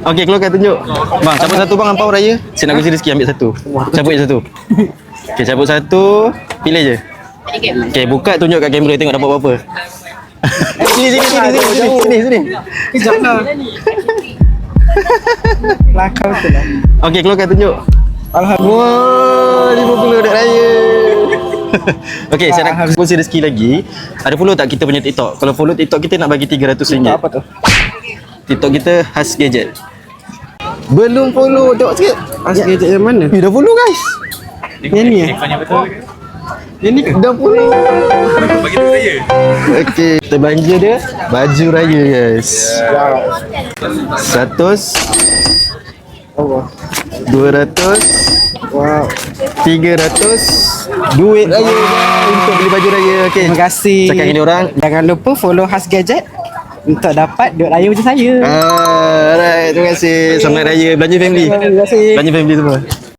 Okey, keluarkan tunjuk. Bang, cabut satu bang ampau raya. Saya nak kongsi rezeki, ambil satu. Cabut je satu. Okey, cabut satu. Pilih je. Okey, buka tunjuk kat kamera tengok dapat berapa. Sini. Kejap lah. Lakau tu lah. Okey, keluarkan tunjuk. Alhamdulillah. Wah, 50 dah raya. Okey, saya nak kongsi rezeki lagi. Ada follow tak kita punya TikTok? Kalau follow TikTok kita nak bagi RM300. Apa tu? TikTok kita Has Gadget. Belum follow. Tengok sikit. Asyik gadget yang mana? Dah follow guys. Yang ni ya? Yang ni dah follow. Bagi tu saya. Okey, kita belanja dia baju raya guys. Wow. 100, Allah. 200, Wow. 300 duit raya guys untuk beli baju raya. Okey. Terima kasih. Cakap dengan orang. Jangan lupa follow Has Gadget untuk dapat duit raya macam saya. Alright, terima kasih. Selamat raya belanja family. Terima kasih. Belanja family semua.